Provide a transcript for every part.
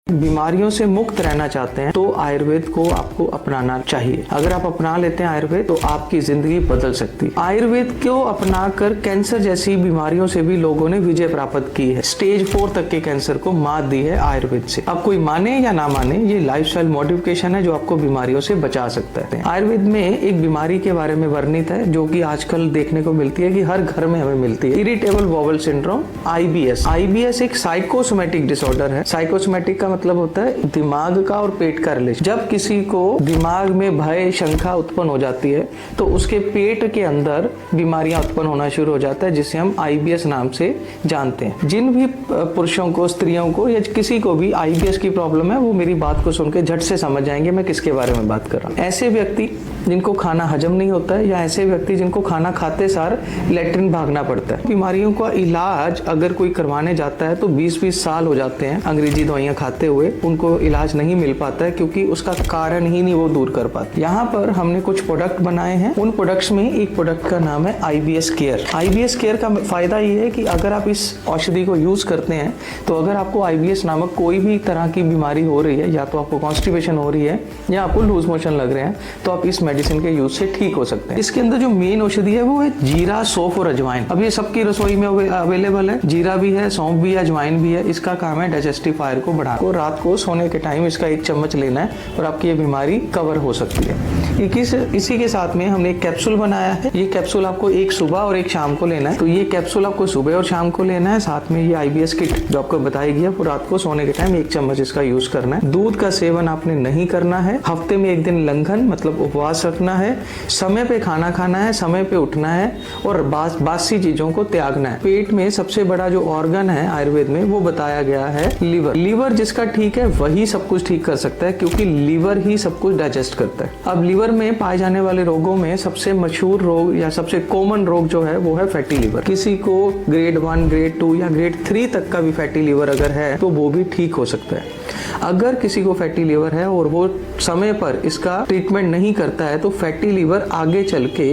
बीमारियों से मुक्त रहना चाहते हैं तो आयुर्वेद को आपको अपनाना चाहिए। अगर आप अपना लेते हैं आयुर्वेद तो आपकी जिंदगी बदल सकती है। आयुर्वेद को अपनाकर कैंसर जैसी बीमारियों से भी लोगों ने विजय प्राप्त की है। स्टेज 4 तक के कैंसर को मात दी है आयुर्वेद से। अब कोई माने या ना माने, ये लाइफस्टाइल मॉडिफिकेशन है जो आपको बीमारियों से बचा सकता है। आयुर्वेद में एक बीमारी के बारे में वर्णित है जो कि आजकल देखने को मिलती है कि हर घर में हमें मिलती है, irritable bowel syndrome, IBS। IBS एक साइकोसोमेटिक डिसऑर्डर है। साइकोसोमेटिक का मतलब होता है दिमाग का और पेट का रिलेशन। जब किसी को दिमाग में भय, शंका उत्पन्न हो जाती है तो उसके पेट के अंदर बीमारियां उत्पन्न होना शुरू हो जाता है, जिसे हम IBS नाम से जानते हैं। जिन भी पुरुषों को, स्त्रियों को या किसी को भी IBS की प्रॉब्लम है, वो मेरी बात को सुन के झट से समझ जाएंगे मैं किसके बारे में बात कर रहा हूँ। ऐसे व्यक्ति जिनको खाना हजम नहीं होता है या ऐसे व्यक्ति जिनको खाना खाते सार लैट्रिन भागना पड़ता है। बीमारियों का इलाज अगर कोई करवाने जाता है तो 20-20 साल हो जाते हैं अंग्रेजी दवाइयां खाते हुए, उनको इलाज नहीं मिल पाता है क्योंकि उसका कारण ही नहीं वो दूर कर पाते। यहाँ पर हमने कुछ प्रोडक्ट बनाए हैं। उन प्रोडक्ट्स में एक प्रोडक्ट का नाम है IBS केयर। IBS केयर का फायदा ये है कि अगर आप इस औषधि को यूज करते हैं तो अगर आपको IBS नामक कोई भी तरह की बीमारी हो रही है, या तो आपको कॉन्स्टिपेशन हो रही है या आपको लूज मोशन लग रहे हैं, तो आप इस मेडिसिन के यूज से ठीक हो सकते हैं। इसके अंदर जो मेन औषधि है वो है जीरा, सौंफ और अजवाइन। अब ये सबकी रसोई में अवेलेबल है। जीरा भी है, सौंफ भी है, अजवाइन भी है। इसका काम है डाइजेस्टिव फायर को बढ़ाना। को रात को सोने के टाइम इसका 1 चम्मच लेना है और आपकी ये बीमारी कवर हो सकती है। इसी के साथ में हमने एक कैप्सूल बनाया है। ये कैप्सूल आपको एक सुबह और एक शाम को लेना है। तो ये कैप्सूल आपको सुबह और शाम को लेना है। साथ में ये IBS किट जो आपको बताई गई है, वो रात को सोने के टाइम 1 चम्मच इसका यूज करना है। दूध का सेवन आपने नहीं करना है। हफ्ते में 1 दिन लंघन मतलब उपवास रखना है। समय पे खाना खाना है, समय पे उठना है और बासी चीजों को त्यागना है। पेट में सबसे बड़ा जो ऑर्गन है आयुर्वेद में वो बताया गया है लीवर। लीवर जिसका ठीक है वही सब कुछ ठीक कर सकता है, क्योंकि लीवर ही सब कुछ डाइजेस्ट करता है। अब लीवर में पाए जाने वाले रोगों में सबसे मशहूर रोग या सबसे कॉमन रोग जो है वो है फैटी लीवर। किसी को ग्रेड 1, ग्रेड 2 या ग्रेड 3 तक का भी फैटी लीवर अगर है तो वो भी ठीक हो सकता है। अगर किसी को फैटी लीवर है और वो समय पर इसका ट्रीटमेंट नहीं करता है तो फैटी लीवर आगे चल के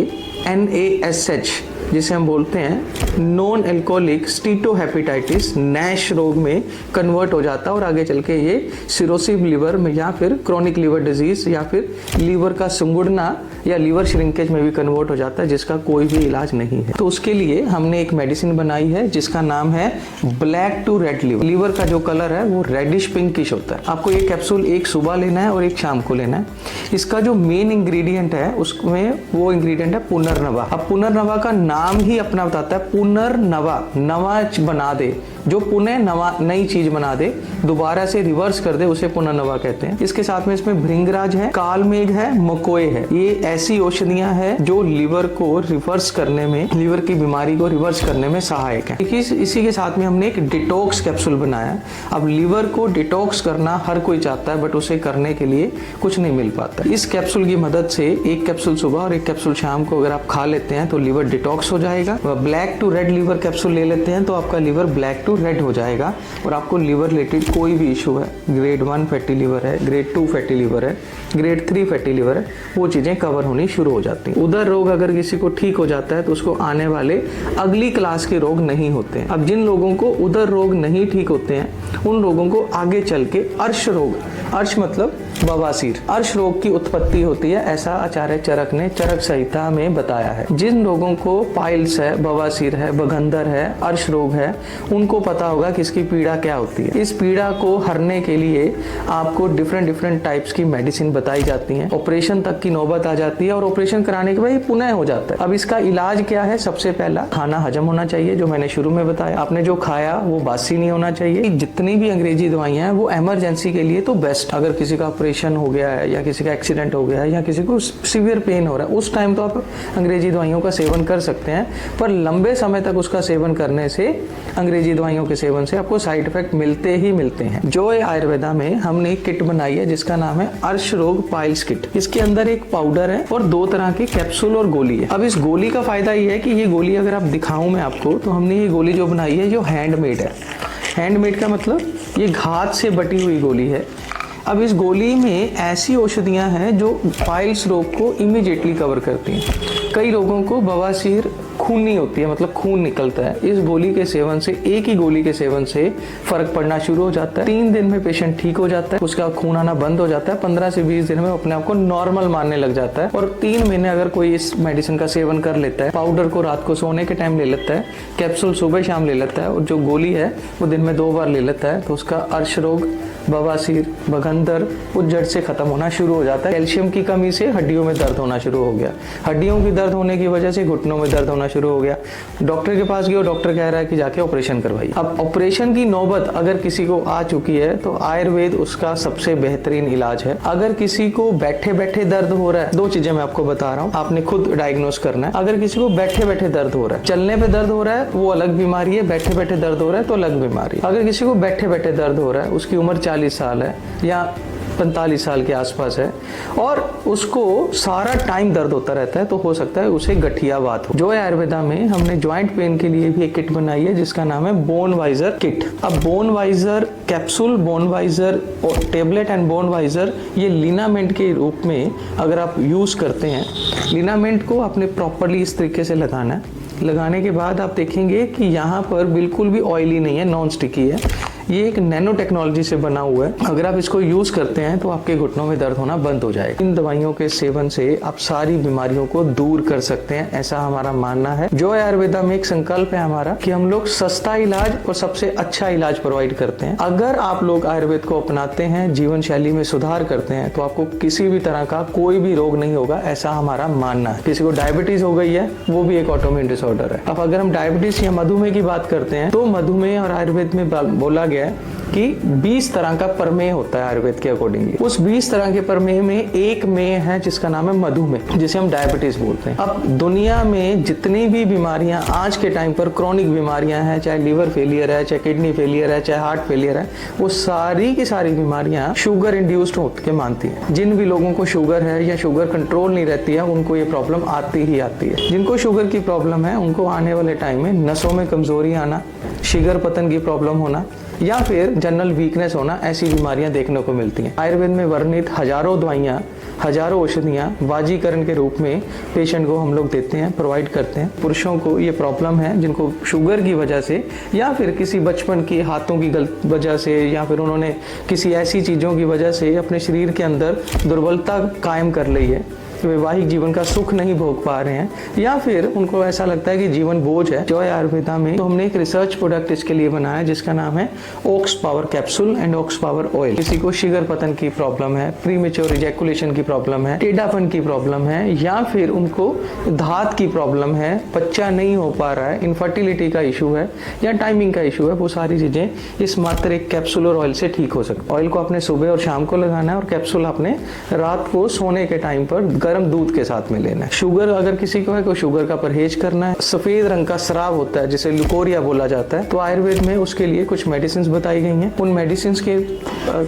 NASH जिसे हम बोलते हैं नॉन एल्कोहलिक स्टीटोहेपेटाइटिस, नैश रोग में कन्वर्ट हो जाता है और आगे चल के ये सिरोसिव लिवर में या फिर क्रोनिक लिवर डिजीज या फिर लीवर का सुंगड़ना या लीवर श्रिंकेज में भी कन्वर्ट हो जाता है, जिसका कोई भी इलाज नहीं है। तो उसके लिए हमने एक मेडिसिन बनाई है जिसका नाम है black to red liver. Liver का जो कलर है वो रेडिश पिंकिश होता है। आपको एक कैप्सूल एक सुबह लेना है और एक शाम को लेना है। इसका जो मेन इंग्रेडिएंट है उसमें वो इंग्रेडिएंट है पुनर्नवा। अब पुनर्नवा का नाम ही अपना बताता है, पुनर्नवा, नवा बना दे, जो पुनः नवा नई चीज बना दे, दोबारा से रिवर्स कर दे, उसे पुनर्नवा कहते हैं। इसके साथ में इसमें भृंगराज है, कालमेघ है, मकोए है। ये ऐसी औषधियां हैं जो लिवर को रिवर्स करने में, लिवर की बीमारी को रिवर्स करने में सहायक है। इसी के साथ में हमने एक डिटॉक्स कैप्सूल बनाया। अब लिवर को डिटॉक्स करना हर कोई चाहता है, बट उसे करने के लिए कुछ नहीं मिल पाता। इस कैप्सूल की मदद से एक कैप्सूल सुबह और एक कैप्सूल शाम को अगर आप खा लेते हैं तो लिवर डिटॉक्स हो जाएगा। Black to red liver capsule ले लेते हैं तो आपका लिवर ब्लैक टू रेड हो जाएगा और आपको लिवर रिलेटेड कोई भी इशू है, ग्रेड 1 फैटी लिवर है, ग्रेड 2 फैटी लिवर है, ग्रेड 3 फैटी लिवर है, वो चीजें कवर होनी शुरू हो जाती हैं। उदर रोग अगर किसी को ठीक हो जाता है तो उसको आने वाले अगली क्लास के रोग नहीं होते हैं। अब जिन लोगों को उदर रोग नहीं ठीक होते हैं उन लोगों को आगे चल के अर्श रोग, अर्श मतलब बवासीर, अर्श रोग की उत्पत्ति होती है, ऐसा आचार्य चरक ने चरक संहिता में बताया है। जिन लोगों को पाइल्स है, बवासीर है, बगंदर है, अर्श रोग है, उनको पता होगा कि इसकी पीड़ा क्या होती है। इस पीड़ा को हरने के लिए आपको डिफरेंट टाइप्स की मेडिसिन बताई जाती हैं। ऑपरेशन तक की नौबत आ जाती है और ऑपरेशन कराने के बाद ये पुनः हो जाता है। अब इसका इलाज क्या है? सबसे पहला खाना हजम होना चाहिए, जो मैंने शुरू में बताया। आपने जो खाया वो बासी नहीं होना चाहिए। जितनी भी अंग्रेजी दवाइयां हैं वो इमरजेंसी के लिए तो बेस्ट। अगर किसी का ऑपरेशन हो गया है या किसी का एक्सीडेंट हो गया है या किसी को सीवियर पेन हो रहा है, उस टाइम तो आप अंग्रेजी दवाइयों का सेवन कर सकते हैं, पर लंबे समय तक उसका सेवन करने से, अंग्रेजी दवाइयों के सेवन से आपको साइड इफेक्ट मिलते ही मिलते हैं। जो आयुर्वेदा में हमने एक किट बनाई है जिसका नाम है अर्श रोग पाइल्स किट। इसके अंदर एक पाउडर है और 2 तरह की कैप्सूल और गोली है। अब इस गोली का फायदा ये है कि ये गोली अगर आप दिखाऊं मैं आपको, तो हमने ये गोली जो बनाई है जो हैंडमेड है। हैंडमेड का मतलब ये घात से बटी हुई गोली है। अब इस गोली में ऐसी औषधियां हैं जो पाइल्स रोग को इमीडिएटली कवर करती हैं। कई लोगों को बवासीर, खूनी होती है, मतलब खून निकलता है। इस गोली के सेवन से, एक ही गोली के सेवन से फर्क पड़ना शुरू हो जाता है। 3 दिन में पेशेंट ठीक हो जाता है, उसका खून आना बंद हो जाता है। 15 से 20 दिन में अपने आप को नॉर्मल मानने लग जाता है। और 3 महीने अगर कोई इस मेडिसिन का सेवन कर लेता है, पाउडर को रात को सोने के टाइम ले लेता है, कैप्सूल सुबह शाम ले लेता है, और जो गोली है वो दिन में 2 बार ले लेता है, तो उसका अर्श रोग, बवासीर, बगंदर वो जड़ से खत्म होना शुरू हो जाता है। कैल्शियम की कमी से हड्डियों में दर्द होना शुरू हो गया, हड्डियों की दर्द होने की वजह से घुटनों में दर्द होना शुरू हो गया। डॉक्टर के पास गए, डॉक्टर कह रहा है कि जाके ऑपरेशन करवाइए। अब ऑपरेशन की नौबत अगर किसी को आ चुकी है तो आयुर्वेद उसका सबसे बेहतरीन इलाज है। अगर किसी को बैठे बैठे दर्द हो रहा है, 2 चीजें मैं आपको बता रहा हूँ, आपने खुद डायग्नोस करना है। अगर किसी को बैठे बैठे दर्द हो रहा है, चलने पे दर्द हो रहा है वो अलग बीमारी है, बैठे बैठे दर्द हो रहा है तो अलग बीमारी है। अगर किसी को बैठे बैठे दर्द हो रहा है, उसकी उम्र 40 साल है या 45 साल के आसपास है और उसको सारा टाइम दर्द होता रहता है, तो हो सकता है उसे गठियावात हो। जो आयुर्वेदा में हमने ज्वाइंट पेन के लिए भी एक किट बनाई है जिसका नाम है बोन वाइजर किट। अब Bone Wiser capsule, Bone Wiser tablet and Bone Wiser ये लिनामेंट के रूप में अगर आप यूज करते हैं, लिनामेंट को आपने प्रॉपरली इस तरीके से लगाना है। लगाने के बाद आप देखेंगे कि यहाँ पर बिल्कुल भी ऑयली नहीं है, नॉन स्टिकी है। ये एक नैनो टेक्नोलॉजी से बना हुआ है। अगर आप इसको यूज करते हैं तो आपके घुटनों में दर्द होना बंद हो जाएगा। इन दवाइयों के सेवन से आप सारी बीमारियों को दूर कर सकते हैं, ऐसा हमारा मानना है। जो आयुर्वेदा में एक संकल्प है हमारा कि हम लोग सस्ता इलाज और सबसे अच्छा इलाज प्रोवाइड करते हैं। अगर आप लोग आयुर्वेद को अपनाते हैं, जीवन शैली में सुधार करते हैं, तो आपको किसी भी तरह का कोई भी रोग नहीं होगा, ऐसा हमारा मानना है। किसी को डायबिटीज हो गई है, वो भी एक ऑटोइम्यून डिसऑर्डर है। अब अगर हम डायबिटीज या मधुमेह की बात करते हैं तो मधुमेह और आयुर्वेद में बोला गया है कि 20 तरह का प्रमेय होता है आयुर्वेद के अकॉर्डिंगली। उस 20 तरह के प्रमेय में एक मेय है जिसका नाम है मधुमेह, जिसे हम डायबिटीज बोलते हैं। अब दुनिया में जितनी भी बीमारियां आज के टाइम पर क्रोनिक बीमारियां हैं, चाहे लीवर फेलियर है, चाहे किडनी फेलियर है, चाहे हार्ट फेलियर है, वो सारी की सारी बीमारियां शुगर इंड्यूस्ड होकर मानती हैं। जिन भी लोगों को शुगर है या शुगर कंट्रोल नहीं रहती है, उनको ये प्रॉब्लम आती ही आती है। जिनको शुगर की प्रॉब्लम है उनको आने वाले टाइम में नसों में कमजोरी आना, शिगर पतन की प्रॉब्लम होना या फिर जनरल वीकनेस होना, ऐसी बीमारियां देखने को मिलती हैं। आयुर्वेद में वर्णित हजारों दवाइयां, हजारों औषधियां वाजीकरण के रूप में पेशेंट को हम लोग देते हैं, प्रोवाइड करते हैं। पुरुषों को ये प्रॉब्लम है जिनको शुगर की वजह से या फिर किसी बचपन की हाथों की गलत वजह से या फिर उन्होंने किसी ऐसी चीज़ों की वजह से अपने शरीर के अंदर दुर्बलता कायम कर ली है, वैवाहिक जीवन का सुख नहीं भोग पा रहे हैं या फिर उनको ऐसा लगता है कि जीवन बोझ है। जो आयुर्वेदा में तो हमने एक रिसर्च प्रोडक्ट इसके लिए बनाया जिसका नाम है Oaks Power capsule and Oaks Power oil. किसी को शिगर पतन की प्रॉब्लम है, प्रीमेच्योर इजैकुलेशन की प्रॉब्लम है, टेढ़ापन की प्रॉब्लम है या फिर उनको धात की प्रॉब्लम है, बच्चा नहीं हो पा रहा है, इनफर्टिलिटी का इशू है या टाइमिंग का इशू है, वो सारी चीजें इस मात्र एक कैप्सूल और ऑयल से ठीक हो सकती है। ऑयल को आपने सुबह और शाम को लगाना है और कैप्सूल आपने रात को सोने के टाइम पर गर्म दूध के साथ में लेना है। शुगर अगर किसी को है तो शुगर का परहेज करना है। सफेद रंग का स्राव होता है जिसे ल्यूकोरिया बोला जाता है, तो आयुर्वेद में उसके लिए कुछ मेडिसिन बताई गई हैं। उन मेडिसिन के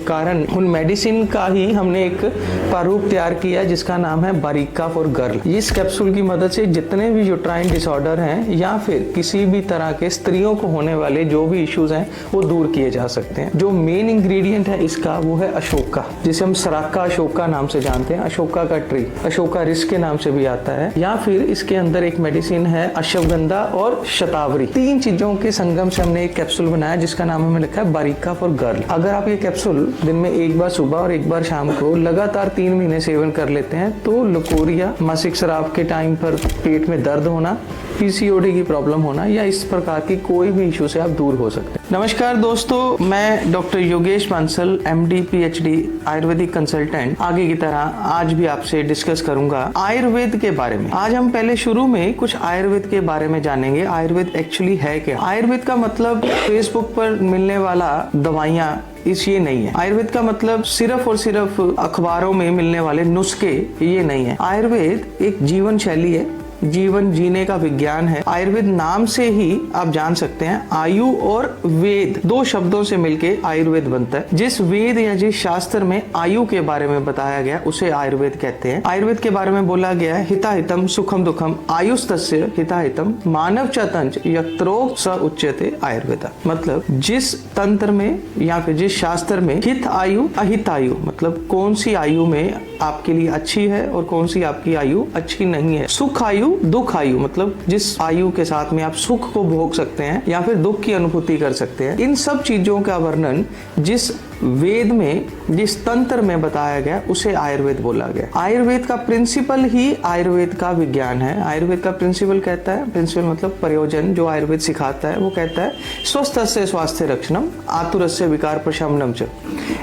कारण उन मेडिसिन का ही हमने एक प्रारूप तैयार किया है जिसका नाम है बारिका फॉर गर्ल। इस कैप्सूल की मदद से जितने भी यूट्राइन डिसऑर्डर हैं या फिर किसी भी तरह के स्त्रियों को होने वाले जो भी इश्यूज हैं वो दूर किए जा सकते हैं। जो मेन इंग्रेडिएंट है इसका वो है अशोका, जिसे हम सराका अशोका नाम से जानते हैं। अशोका का ट्री अशोका रिस्क के नाम से भी आता है। या फिर इसके अंदर एक मेडिसिन है अश्वगंधा और शतावरी। 3 चीजों के संगम से हमने एक कैप्सूल बनाया जिसका नाम हमें लिखा है बारिका फॉर गर्ल। अगर आप ये कैप्सूल दिन में एक बार सुबह और एक बार शाम को लगातार 3 महीने सेवन कर लेते हैं तो लुकोरिया, मासिक स्राव के टाइम पर पेट में दर्द होना, पीसीओडी की प्रॉब्लम होना या इस प्रकार की कोई भी इशू से आप दूर हो सकते हैं। नमस्कार दोस्तों, मैं doctor Yogesh Bansal, MD PhD Ayurvedic consultant, आगे की तरह आज भी आपसे डिस्कस करूंगा आयुर्वेद के बारे में। आज हम पहले शुरू में कुछ आयुर्वेद के बारे में जानेंगे। आयुर्वेद एक्चुअली है क्या? आयुर्वेद का मतलब फेसबुक पर मिलने वाला दवाइयाँ ये नहीं है। आयुर्वेद का मतलब सिर्फ और सिर्फ अखबारों में मिलने वाले नुस्खे ये नहीं है। आयुर्वेद एक जीवन शैली है, जीवन जीने का विज्ञान है। आयुर्वेद नाम से ही आप जान सकते हैं आयु और वेद 2 शब्दों से मिलके आयुर्वेद बनता है। जिस वेद या जिस शास्त्र में आयु के बारे में बताया गया उसे आयुर्वेद कहते हैं। आयुर्वेद के बारे में बोला गया है हिताहितम सुखम दुखम आयुस्तस्य हिताहितम मानव च तंच यत्रोक्त स उच्यते आयुर्वेद। मतलब जिस तंत्र में या फिर जिस शास्त्र में हित आयु अहित आयु, मतलब कौन सी आयु में आपके लिए अच्छी है और कौन सी आपकी आयु अच्छी नहीं है, सुख आयु दुख आयु, मतलब जिस आयु के साथ में आप सुख को भोग सकते हैं या फिर दुख की अनुभूति कर सकते हैं, इन सब चीजों का वर्णन जिस वेद में, जिस तंत्र में बताया गया उसे आयुर्वेद बोला गया। आयुर्वेद का प्रिंसिपल ही आयुर्वेद का विज्ञान है। आयुर्वेद का प्रिंसिपल कहता है, प्रिंसिपल मतलब प्रयोजन, जो आयुर्वेद सिखाता है वो कहता है स्वस्थस्य स्वास्थ्य रक्षणम आतुरस्य विकार प्रशमनम च।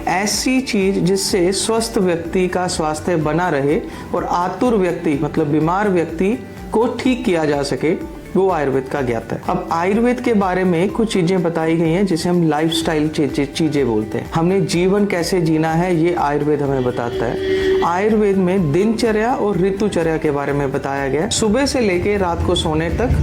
ऐसी चीज जिससे स्वस्थ व्यक्ति का स्वास्थ्य बना रहे और आतुर व्यक्ति मतलब बीमार व्यक्ति को ठीक किया जा सके, वो आयुर्वेद का ज्ञात है। अब आयुर्वेद के बारे में कुछ चीजें बताई गई हैं जिसे हम लाइफस्टाइल चीजें बोलते हैं। हमने जीवन कैसे जीना है ये आयुर्वेद हमें बताता है। आयुर्वेद में दिनचर्या और ऋतुचर्या के बारे में बताया गया है। सुबह से लेके रात को सोने तक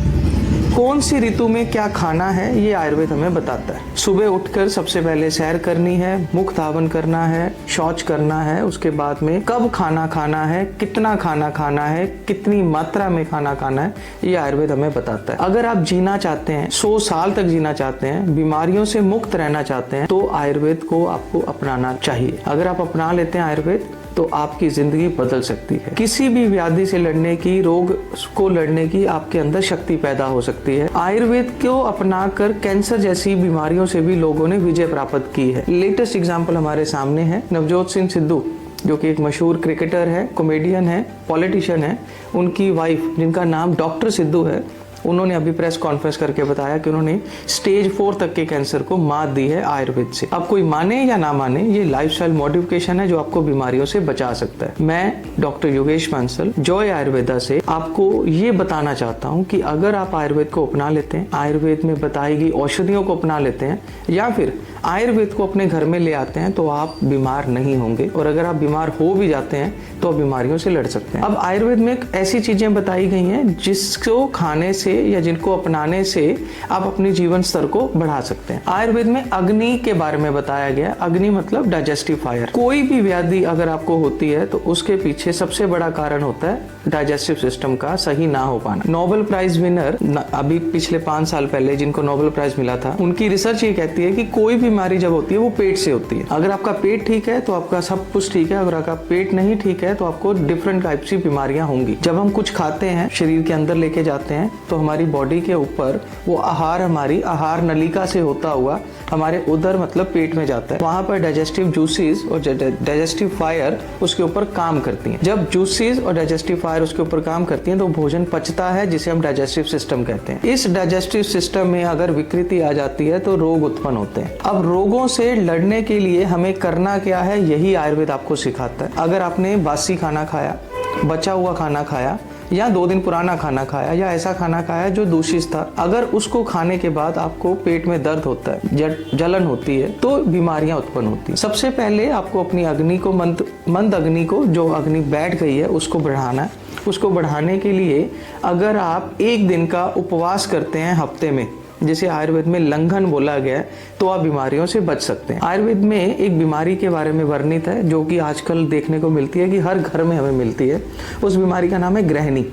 कौन सी ऋतु में क्या खाना है ये आयुर्वेद हमें बताता है। सुबह उठकर सबसे पहले सैर करनी है, मुख धावन करना है, शौच करना है, उसके बाद में कब खाना खाना है, कितना खाना खाना है, कितनी मात्रा में खाना खाना है, ये आयुर्वेद हमें बताता है। अगर आप जीना चाहते हैं, 100 साल तक जीना चाहते हैं, बीमारियों से मुक्त रहना चाहते हैं, तो आयुर्वेद को आपको अपनाना चाहिए। अगर आप अपना लेते हैं आयुर्वेद तो आपकी जिंदगी बदल सकती है। किसी भी व्याधि से लड़ने की, रोग को लड़ने की आपके अंदर शक्ति पैदा हो सकती है। आयुर्वेद को अपनाकर कैंसर जैसी बीमारियों से भी लोगों ने विजय प्राप्त की है। लेटेस्ट एग्जाम्पल हमारे सामने है नवजोत सिंह सिद्धू, जो कि एक मशहूर क्रिकेटर है, कॉमेडियन है, पॉलिटिशियन है। उनकी वाइफ जिनका नाम डॉक्टर सिद्धू है, उन्होंने अभी प्रेस कॉन्फ्रेंस करके बताया कि उन्होंने स्टेज 4 तक के कैंसर को मात दी है आयुर्वेद से। अब कोई माने या ना माने, ये लाइफस्टाइल मॉडिफिकेशन है जो आपको बीमारियों से बचा सकता है। मैं डॉक्टर योगेश बांसल जॉय आयुर्वेदा से आपको ये बताना चाहता हूँ कि अगर आप आयुर्वेद को अपना लेते हैं, आयुर्वेद में बताई गई औषधियों को अपना लेते हैं या फिर आयुर्वेद को अपने घर में ले आते हैं, तो आप बीमार नहीं होंगे। और अगर आप बीमार हो भी जाते हैं तो आप बीमारियों से लड़ सकते हैं। अब आयुर्वेद में ऐसी चीजें बताई गई हैं जिसको खाने से या जिनको अपनाने से आप अपने जीवन स्तर को बढ़ा सकते हैं। आयुर्वेद में अग्नि के बारे में बताया गया। अग्नि मतलब डाइजेस्टिव फायर। कोई भी व्याधि अगर आपको होती है तो उसके पीछे सबसे बड़ा कारण होता है डाइजेस्टिव सिस्टम का सही ना हो पाना। नोबेल प्राइज विनर अभी पिछले 5 साल पहले जिनको नोबेल प्राइज मिला था, उनकी रिसर्च ये कहती है कि कोई बीमारी जब होती है वो पेट से होती है। अगर आपका पेट ठीक है तो आपका सब कुछ ठीक है, अगर आपका पेट नहीं ठीक है तो आपको डिफरेंट टाइप की बीमारियां होंगी। जब हम कुछ खाते हैं, शरीर के अंदर लेके जाते हैं, तो हमारी बॉडी के ऊपर वो आहार हमारी आहार नलिका से होता हुआ हमारे उदर मतलब पेट में जाता है। वहां पर डाइजेस्टिव जूसेस और डाइजेस्टिव फायर उसके ऊपर काम करती हैं। जब जूसेस और डाइजेस्टिव फायर उसके ऊपर काम करती हैं तो भोजन पचता है, जिसे हम डाइजेस्टिव सिस्टम कहते हैं। इस डाइजेस्टिव सिस्टम में अगर विकृति आ जाती है तो रोग उत्पन्न होते हैं। अब रोगों से लड़ने के लिए हमें करना क्या है, यही आयुर्वेद आपको सिखाता है। अगर आपने बासी खाना खाया, बचा हुआ खाना खाया या 2 दिन पुराना खाना खाया या ऐसा खाना खाया जो दूषित था, अगर उसको खाने के बाद आपको पेट में दर्द होता है, जलन होती है, तो बीमारियां उत्पन्न होती हैं। सबसे पहले आपको अपनी अग्नि को मंद अग्नि को, जो अग्नि बैठ गई है, उसको बढ़ाना है। उसको बढ़ाने के लिए अगर आप 1 दिन का उपवास करते हैं हफ्ते में, जिसे आयुर्वेद में लंघन बोला गया है, तो आप बीमारियों से बच सकते हैं। आयुर्वेद में एक बीमारी के बारे में वर्णित है जो कि आजकल देखने को मिलती है कि हर घर में हमें मिलती है। उस बीमारी का नाम है गृहिणी,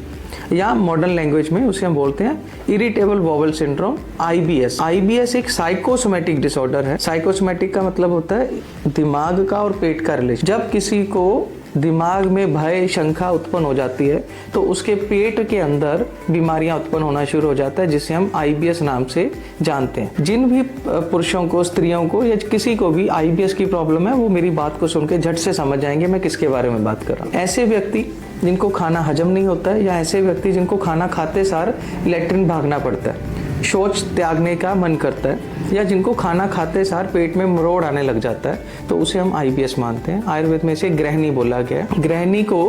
या मॉडर्न लैंग्वेज में उसे हम बोलते हैं irritable bowel syndrome, IBS। IBS एक साइकोसोमेटिक डिसऑर्डर है। साइकोसोमेटिक का मतलब होता है दिमाग का और पेट का रिलेशन। जब किसी को दिमाग में भय शंका उत्पन्न हो जाती है तो उसके पेट के अंदर बीमारियां उत्पन्न होना शुरू हो जाता है, जिसे हम IBS नाम से जानते हैं। जिन भी पुरुषों को, स्त्रियों को या किसी को भी IBS की प्रॉब्लम है, वो मेरी बात को सुन के झट से समझ जाएंगे मैं किसके बारे में बात कर रहा हूँ। ऐसे व्यक्ति जिनको खाना हजम नहीं होता है, या ऐसे व्यक्ति जिनको खाना खाते सार लैट्रिन भागना पड़ता है, शौच त्यागने का मन करता है, या जिनको खाना खाते सार पेट में मरोड़ आने लग जाता है, तो उसे हम IBS मानते हैं। आयुर्वेद में इसे गृहिणी बोला गया है। गृहिणी को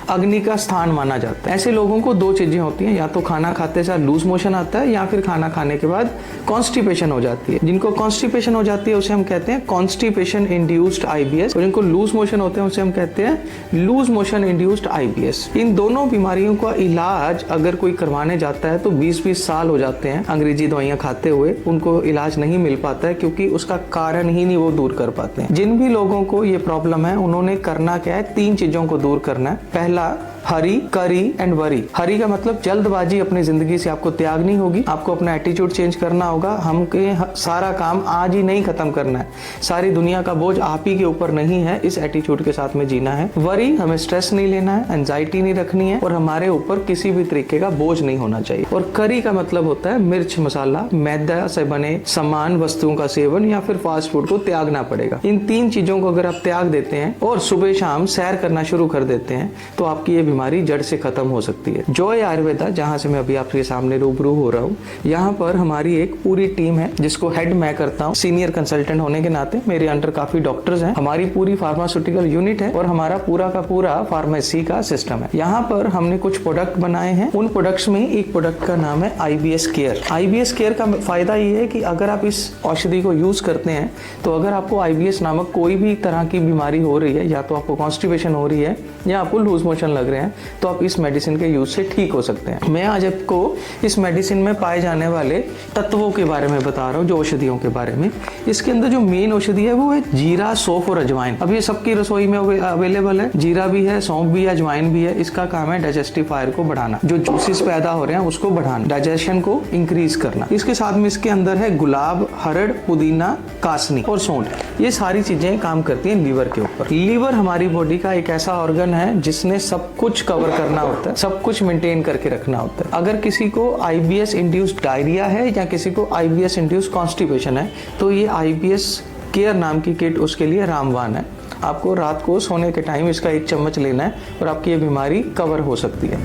अग्नि का स्थान माना जाता है। ऐसे लोगों को 2 चीजें होती हैं, या तो खाना खाते सार लूज मोशन आता है, या फिर खाना खाने के बाद कॉन्स्टिपेशन हो जाती है। जिनको कॉन्स्टिपेशन हो जाती है उसे हम कहते हैं कॉन्स्टिपेशन इंड्यूस्ड IBS, और जिनको लूज मोशन होते हैं उसे हम कहते हैं लूज मोशन इंड्यूस्ड IBS। इन दोनों बीमारियों का इलाज अगर कोई करवाने जाता है तो 20-20 साल हो जाते हैं अंग्रेजी दवाइयां खाते हुए, उनको इलाज नहीं मिल पाता है, क्योंकि उसका कारण ही नहीं वो दूर कर पाते हैं। जिन भी लोगों को ये प्रॉब्लम है, उन्होंने करना क्या है, 3 चीजों को दूर करना है। पहला, हरी, करी एंड वरी। हरी का मतलब जल्दबाजी अपनी जिंदगी से आपको त्यागनी होगी, आपको अपना एटीट्यूड चेंज करना होगा। हमके सारा काम आज ही नहीं खत्म करना है, सारी दुनिया का बोझ आप ही के ऊपर नहीं है, इस एटीट्यूड के साथ में जीना है। वरी, हमें स्ट्रेस नहीं लेना है, एंजाइटी नहीं रखनी है और हमारे ऊपर किसी भी तरीके का बोझ नहीं होना चाहिए। और करी का मतलब होता है मिर्च मसाला, मैदा से बने सामान वस्तुओं का सेवन या फिर फास्ट फूड को त्यागना पड़ेगा। इन 3 चीजों को अगर आप त्याग देते हैं और सुबह शाम सैर करना शुरू कर देते हैं तो आपकी ये बीमारी जड़ से खत्म हो सकती है। जॉय आयुर्वेदा, जहां से मैं अभी आपके सामने रूबरू हो रहा हूँ, यहाँ पर हमारी एक पूरी टीम है जिसको हेड मैं करता हूँ। सीनियर कंसल्टेंट होने के नाते मेरे अंडर काफी डॉक्टर्स हैं, हमारी पूरी फार्मास्यूटिकल यूनिट है और हमारा पूरा का पूरा फार्मेसी का सिस्टम है। यहाँ पर हमने कुछ प्रोडक्ट बनाए हैं। उन प्रोडक्ट्स में एक प्रोडक्ट का नाम है IBS केयर। IBS केयर का फायदा ये है कि अगर आप इस औषधि को यूज करते हैं तो अगर आपको IBS नामक कोई भी तरह की बीमारी हो रही है, या तो आपको कॉन्स्टिपेशन हो रही है या आपको लूज मोशन लग रहे हैं, तो आप इस मेडिसिन के यूज से ठीक हो सकते हैं। मैं आज आपको इस मेडिसिन में पाए जाने वाले तत्वों के बारे में बता रहा हूँ, जो औषधियों के बारे में। इसके अंदर जो मेन औषधि है वो है जीरा, सौंफ और अजवाइन। अब ये सबकी रसोई में अवेलेबल है, जीरा भी है, सौंफ भी है, अजवाइन भी है। इसका काम है डाइजेस्टिव फायर को बढ़ाना, जो जूसेस पैदा हो रहे हैं उसको बढ़ाना, डाइजेशन को इंक्रीज करना। इसके साथ में इसके अंदर है गुलाब, हरड़, पुदीना, कासनी और सौंठ। ये सारी चीजें काम करती हैं लीवर के ऊपर। लीवर हमारी बॉडी का एक ऐसा ऑर्गन है जिसने सब कुछ कवर करना होता है, सब कुछ मेंटेन करके रखना होता है। अगर किसी को IBS इंड्यूस्ड डायरिया है या किसी को IBS इंड्यूस्ड कॉन्स्टिपेशन है तो ये IBS केयर नाम की किट उसके लिए रामबाण है। आपको रात को सोने के टाइम इसका 1 चम्मच लेना है और आपकी ये बीमारी कवर हो सकती है।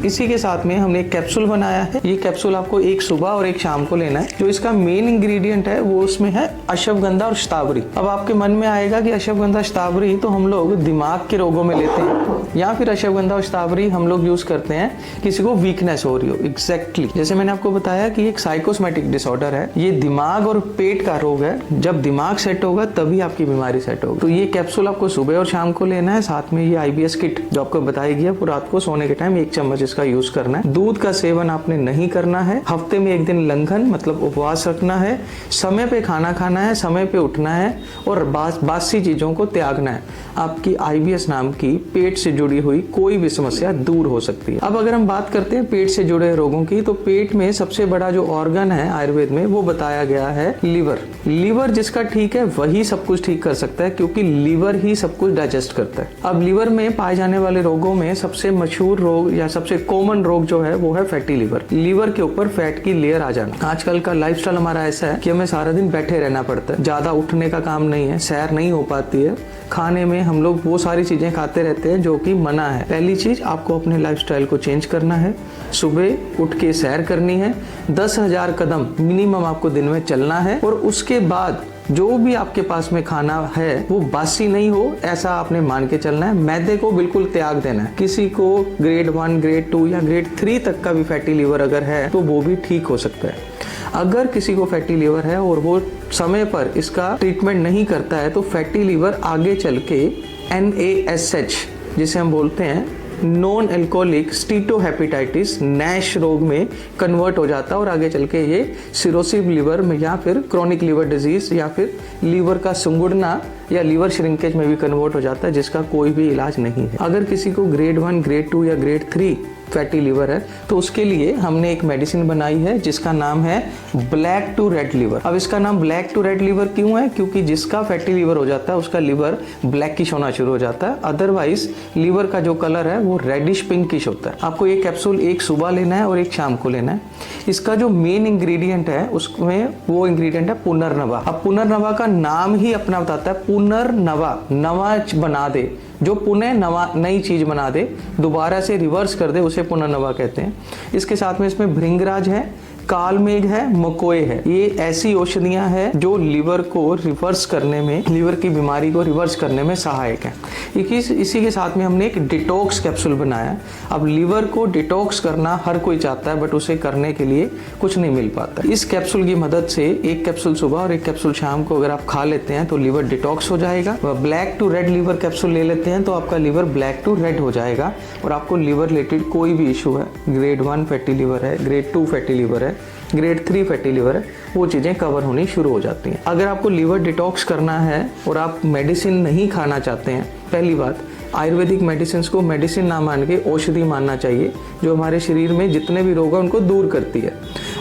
इसी के साथ में हमने एक कैप्सूल बनाया है। ये कैप्सूल आपको एक सुबह और एक शाम को लेना है। जो इसका मेन इंग्रेडिएंट है वो उसमें है अश्वगंधा और शतावरी। अब आपके मन में आएगा कि अश्वगंधा शतावरी तो हम लोग दिमाग के रोगों में लेते हैं, या फिर अश्वगंधा और शतावरी हम लोग यूज करते हैं किसी को वीकनेस हो रही हो। एग्जैक्टली जैसे मैंने आपको बताया कि एक साइकोसोमैटिक डिसऑर्डर है, ये दिमाग और पेट का रोग है। जब दिमाग सेट होगा तभी आपकी बीमारी सेट होगी। तो ये कैप्सूल आपको सुबह और शाम को लेना है। साथ में ये IBS किट जो आपको बताई गई है, वो रात को सोने के टाइम 1 चम्मच इसका यूज करना है। दूध का सेवन आपने नहीं करना है। हफ्ते में 1 दिन लंघन मतलब उपवास रखना है। समय पे खाना खाना है, समय पे उठना है और बासी चीजों को त्यागना है। आपकी IBS नाम की पेट से जुड़ी हुई कोई भी समस्या दूर हो सकती है। अब अगर हम बात करते हैं पेट से जुड़े रोगों की, तो पेट में सबसे बड़ा जो ऑर्गन है आयुर्वेद में वो बताया गया है लीवर। लीवर जिसका ठीक है वही सब कुछ ठीक कर सकता है, क्योंकि लीवर ही सब कुछ डाइजेस्ट करता है। अब लीवर में पाए जाने वाले रोगों में सबसे मशहूर रोग या सबसे कॉमन रोग जो है वो है फैटी लीवर। लीवर के ऊपर फैट की लेयर आ जाना। आजकल का लाइफस्टाइल हमारा ऐसा है कि हमें सारा दिन बैठे रहना पड़ता है, ज्यादा उठने का काम नहीं है, सैर नहीं हो पाती है। खाने में हम लोग वो सारी चीजें खाते रहते हैं जो कि मना है। पहली चीज, आपको अपने लाइफस्टाइल को चेंज करना है। सुबह उठ के सैर करनी है, 10,000 कदम मिनिमम आपको दिन में चलना है और उसके बाद जो भी आपके पास में खाना है वो बासी नहीं हो, ऐसा आपने मान के चलना है। मैदे को बिल्कुल त्याग देना है। किसी को ग्रेड 1, ग्रेड 2 या ग्रेड 3 तक का भी फैटी लीवर अगर है तो वो भी ठीक हो सकता है। अगर किसी को फैटी लीवर है और वो समय पर इसका ट्रीटमेंट नहीं करता है तो फैटी लीवर आगे चल के NASH जिसे हम बोलते हैं नॉन एल्कोहलिक स्टीटोहेपेटाइटिस नैश रोग में कन्वर्ट हो जाता है और आगे चल के ये सिरोसिव लीवर में या फिर क्रोनिक लीवर डिजीज या फिर लीवर का सुंगुड़ना या लीवर श्रिंकेज में भी कन्वर्ट हो जाता है, जिसका कोई भी इलाज नहीं है। अगर किसी को ग्रेड 1, ग्रेड 2 या ग्रेड 3 फैटी लीवर है तो उसके लिए हमने एक मेडिसिन बनाई है जिसका नाम है ब्लैक टू रेड लीवर। अब इसका नाम ब्लैक टू रेड लीवर क्यों है? क्योंकि जिसका फैटी लीवर हो जाता है उसका लीवर ब्लैकिश होना शुरू हो जाता है, अदरवाइज लीवर का जो कलर है वो रेडिश पिंकिश होता है। आपको ये कैप्सूल एक सुबह लेना है और एक शाम को लेना है। इसका जो मेन इंग्रेडिएंट है उसमें वो इंग्रेडिएंट है पुनर्नवा। अब पुनर्नवा का नाम ही अपना बताता है, पुनर्नवा, नवा बना दे, जो पुनः नवा नई चीज बना दे, दोबारा से रिवर्स कर दे, उसे पुनर्नवा कहते हैं। इसके साथ में इसमें भृंगराज है, कालमेघ है, मकोए है। ये ऐसी औषधियां हैं जो लीवर को रिवर्स करने में, लीवर की बीमारी को रिवर्स करने में सहायक है। इसी के साथ में हमने एक डिटॉक्स कैप्सूल बनाया। अब लीवर को डिटॉक्स करना हर कोई चाहता है, बट उसे करने के लिए कुछ नहीं मिल पाता। इस कैप्सूल की मदद से एक कैप्सूल सुबह और एक कैप्सूल शाम को अगर आप खा लेते हैं तो लीवर डिटॉक्स हो जाएगा। Black to red liver capsule ले लेते हैं तो आपका लीवर ब्लैक टू रेड हो जाएगा और आपको लीवर रिलेटेड कोई भी इशू है, ग्रेड 1 फैटी लीवर है, ग्रेड 2 फैटी लीवर है, ग्रेड 3 फैटी लीवर है, वो चीज़ें कवर होनी शुरू हो जाती हैं। अगर आपको लीवर डिटॉक्स करना है और आप मेडिसिन नहीं खाना चाहते हैं पहली बात, आयुर्वेदिक मेडिसिन को मेडिसिन ना मान के औषधि मानना चाहिए, जो हमारे शरीर में जितने भी रोग हैं उनको दूर करती है।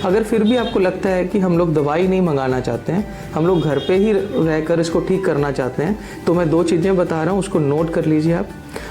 अगर फिर भी आपको लगता है कि हम लोग दवाई नहीं मंगाना चाहते हैं, हम लोग घर पे ही रहकर इसको ठीक करना चाहते हैं, तो मैं 2 चीज़ें बता रहा हूँ, उसको नोट कर लीजिए आप।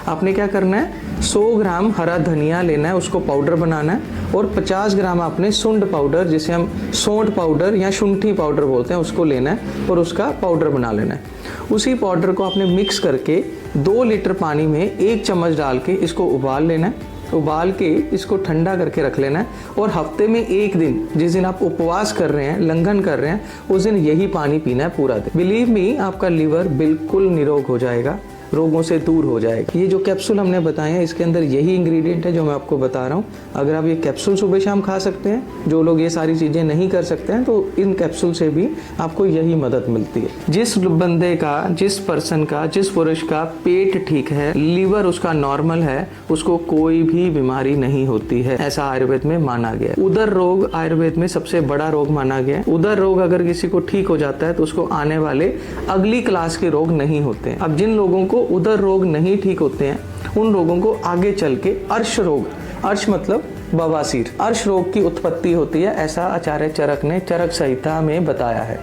आपने क्या करना है, 100 ग्राम हरा धनिया लेना है, उसको पाउडर बनाना है, और 50 ग्राम आपने सुंड पाउडर, जिसे हम सौंठ पाउडर या शुंठी पाउडर बोलते हैं, उसको लेना है और उसका पाउडर बना लेना है। उसी पाउडर को आपने मिक्स करके 2 लीटर पानी में 1 चम्मच डाल के इसको उबाल लेना है। उबाल के इसको ठंडा करके रख लेना है, और हफ्ते में 1 दिन, जिस दिन आप उपवास कर रहे हैं, लंघन कर रहे हैं, उस दिन यही पानी पीना है पूरा दिन। बिलीव मी, आपका लीवर बिल्कुल निरोग हो जाएगा, रोगों से दूर हो जाएगा। ये जो कैप्सूल हमने बताए हैं, इसके अंदर यही इंग्रेडिएंट है जो मैं आपको बता रहा हूँ। अगर आप ये कैप्सूल सुबह शाम खा सकते हैं, जो लोग ये सारी चीज़ें नहीं कर सकते हैं, तो इन कैप्सूल से भी आपको यही मदद मिलती है। जिस बंदे का, जिस पर्सन का, जिस पुरुष का पेट ठीक है, लीवर उसका नॉर्मल है, उसको कोई भी बीमारी नहीं होती है, ऐसा आयुर्वेद में माना गया है। उदर रोग आयुर्वेद में सबसे बड़ा रोग माना गया है। उदर रोग अगर किसी को ठीक हो जाता है तो उसको आने वाले अगली क्लास के रोग नहीं होते हैं। अब जिन लोगों को उदर रोग नहीं ठीक होते हैं, उन लोगों को आगे चल के अर्श रोग, अर्श मतलब बवासीर, अर्श रोग की उत्पत्ति होती है, ऐसा आचार्य चरक ने चरक संहिता में बताया है।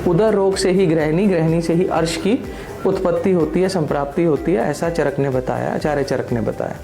उदर रोग से ही ग्रहणी, ग्रहणी से ही अर्श की उत्पत्ति होती है, संप्राप्ति होती है, ऐसा चरक ने बताया, आचार्य चरक ने बताया।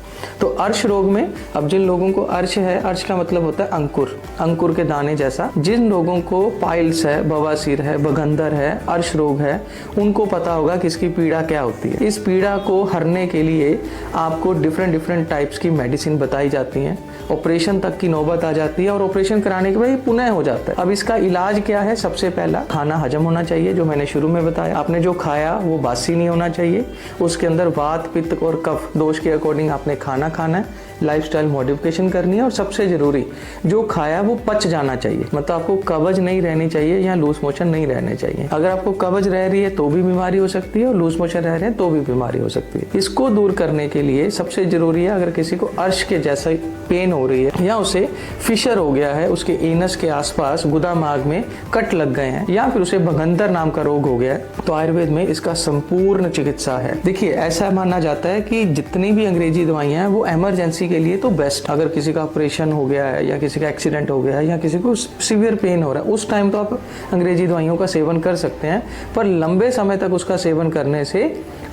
तो अर्श रोग में अब जिन लोगों को अर्श है, अर्श का मतलब होता है अंकुर, अंकुर के दाने जैसा। जिन लोगों को पाइल्स है, बवासीर है, बगंदर है, अर्श रोग है, उनको पता होगा कि इसकी पीड़ा क्या होती है। इस पीड़ा को हरने के लिए आपको डिफरेंट टाइप्स की मेडिसिन बताई जाती हैं, ऑपरेशन तक की नौबत आ जाती है, और ऑपरेशन कराने के बाद ये पुनः हो जाता है। अब इसका इलाज क्या है? सबसे पहला, खाना हजम होना चाहिए, जो मैंने शुरू में बताया। आपने जो खाया वो बासी नहीं होना चाहिए, उसके अंदर वात, पित्त और कफ दोष के अकॉर्डिंग आपने खाना खाना है, लाइफस्टाइल मॉडिफिकेशन करनी है, और सबसे जरूरी, जो खाया वो पच जाना चाहिए। मतलब आपको कब्ज नहीं रहनी चाहिए या लूज मोशन नहीं रहने चाहिए। अगर आपको कब्ज रह रही है तो भी बीमारी हो सकती है, और लूज मोशन रह रहे हैं तो भी बीमारी हो सकती है। इसको दूर करने के लिए सबसे जरूरी है, अगर किसी को अर्श के जैसा पेन हो रही है, या उसे फिशर हो गया है, उसके एनस के आसपास गुदा मार्ग में कट लग गए हैं, या फिर उसे भगंदर नाम का रोग हो गया है, तो आयुर्वेद में इसका संपूर्ण चिकित्सा है। देखिए, ऐसा माना जाता है कि जितनी भी अंग्रेजी दवाइयां हैं वो इमरजेंसी के लिए तो बेस्ट। अगर किसी का ऑपरेशन हो गया है, या किसी का एक्सीडेंट हो गया है, या किसी को सीवियर पेन हो रहा है, उस टाइम तो आप अंग्रेजी दवाइयों का सेवन कर सकते हैं, पर लंबे समय तक उसका सेवन करने से,